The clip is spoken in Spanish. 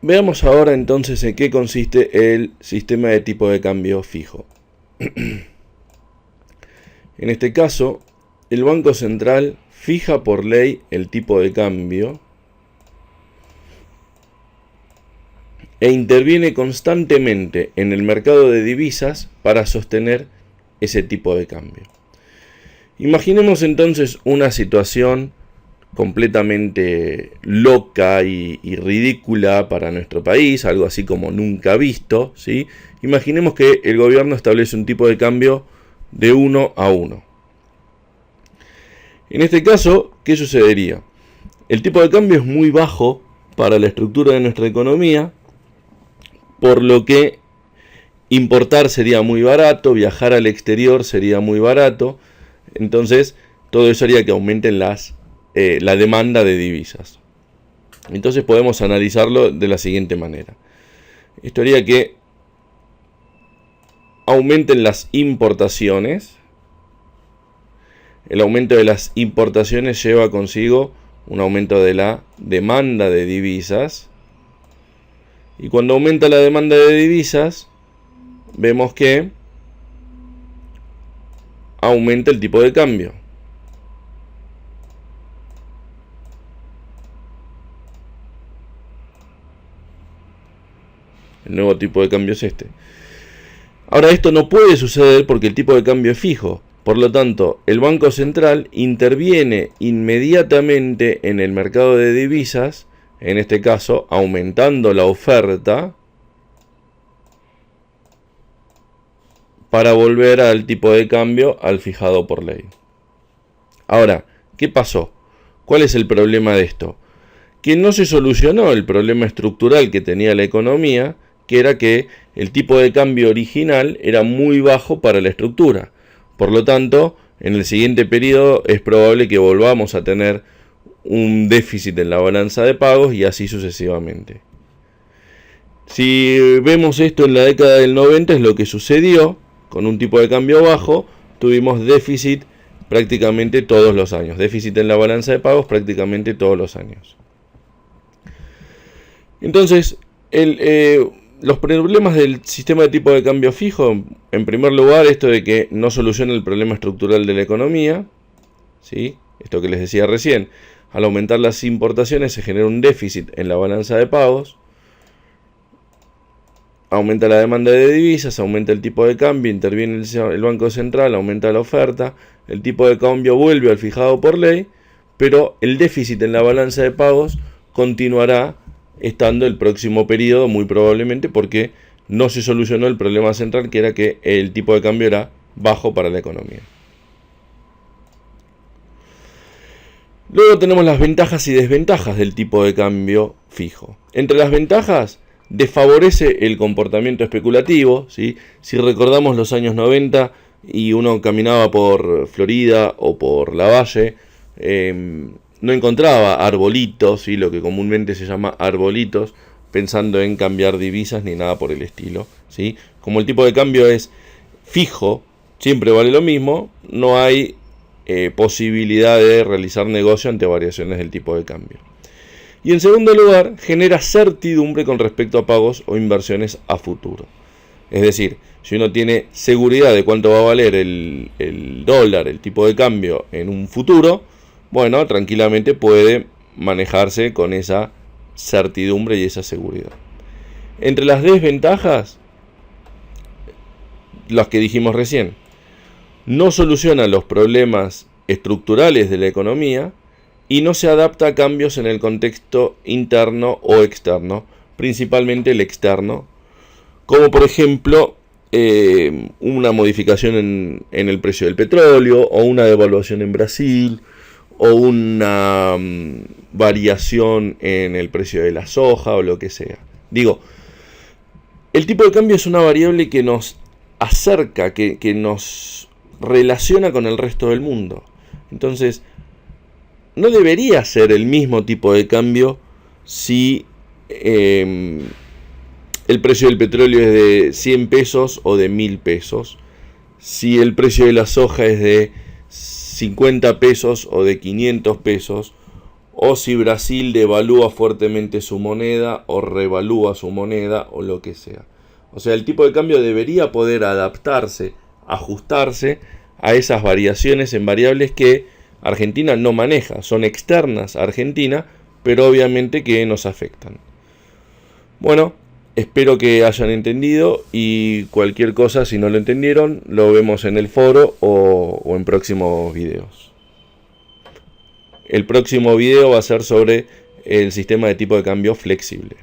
Veamos ahora entonces en qué consiste el sistema de tipo de cambio fijo. En este caso, el Banco Central fija por ley el tipo de cambio e interviene constantemente en el mercado de divisas para sostener ese tipo de cambio. Imaginemos entonces una situación completamente loca y ridícula para nuestro país, algo así como nunca visto, ¿sí? Imaginemos que el gobierno establece un tipo de cambio de 1 a 1. En este caso, ¿qué sucedería? El tipo de cambio es muy bajo para la estructura de nuestra economía, por lo que importar sería muy barato, viajar al exterior sería muy barato, entonces todo eso haría que aumenten la demanda de divisas. Entonces podemos analizarlo de la siguiente manera. Esto haría que aumenten las importaciones. El aumento de las importaciones lleva consigo un aumento de la demanda de divisas. Y cuando aumenta la demanda de divisas, vemos que aumenta el tipo de cambio. El nuevo tipo de cambio es este. Ahora, esto no puede suceder porque el tipo de cambio es fijo. Por lo tanto, el Banco Central interviene inmediatamente en el mercado de divisas, en este caso aumentando la oferta, para volver al tipo de cambio al fijado por ley. Ahora, ¿qué pasó? ¿Cuál es el problema de esto? Que no se solucionó el problema estructural que tenía la economía, que era que el tipo de cambio original era muy bajo para la estructura. Por lo tanto, en el siguiente periodo es probable que volvamos a tener un déficit en la balanza de pagos y así sucesivamente. Si vemos esto en la década del 90 es lo que sucedió. Con un tipo de cambio bajo tuvimos déficit prácticamente todos los años. Déficit en la balanza de pagos prácticamente todos los años. Entonces, los problemas del sistema de tipo de cambio fijo, en primer lugar, esto de que no soluciona el problema estructural de la economía, ¿sí? Esto que les decía recién, al aumentar las importaciones se genera un déficit en la balanza de pagos, aumenta la demanda de divisas, aumenta el tipo de cambio, interviene el Banco Central, aumenta la oferta, el tipo de cambio vuelve al fijado por ley, pero el déficit en la balanza de pagos continuará estando el próximo periodo muy probablemente porque no se solucionó el problema central, que era que el tipo de cambio era bajo para la economía. Luego tenemos las ventajas y desventajas del tipo de cambio fijo. Entre las ventajas, desfavorece el comportamiento especulativo, ¿sí? Si recordamos los años 90 y uno caminaba por Florida o por la Valle, no encontraba arbolitos, ¿sí? Lo que comúnmente se llama arbolitos, pensando en cambiar divisas ni nada por el estilo, ¿sí? Como el tipo de cambio es fijo, siempre vale lo mismo, no hay posibilidad de realizar negocio ante variaciones del tipo de cambio. Y en segundo lugar, genera certidumbre con respecto a pagos o inversiones a futuro. Es decir, si uno tiene seguridad de cuánto va a valer el dólar, el tipo de cambio en un futuro, bueno, tranquilamente puede manejarse con esa certidumbre y esa seguridad. Entre las desventajas, las que dijimos recién, no soluciona los problemas estructurales de la economía y no se adapta a cambios en el contexto interno o externo, principalmente el externo, como por ejemplo una modificación en el precio del petróleo, o una devaluación en Brasil, o una variación en el precio de la soja, o lo que sea. Digo, el tipo de cambio es una variable que nos acerca, que nos relaciona con el resto del mundo. Entonces, no debería ser el mismo tipo de cambio si el precio del petróleo es de 100 pesos o de 1000 pesos, si el precio de la soja es de 50 pesos o de 500 pesos, o si Brasil devalúa fuertemente su moneda o revalúa su moneda o lo que sea. O sea, el tipo de cambio debería poder adaptarse, ajustarse a esas variaciones en variables que Argentina no maneja, son externas a Argentina, pero obviamente que nos afectan. Bueno, espero que hayan entendido y cualquier cosa, si no lo entendieron, lo vemos en el foro o en próximos videos. El próximo video va a ser sobre el sistema de tipo de cambio flexible.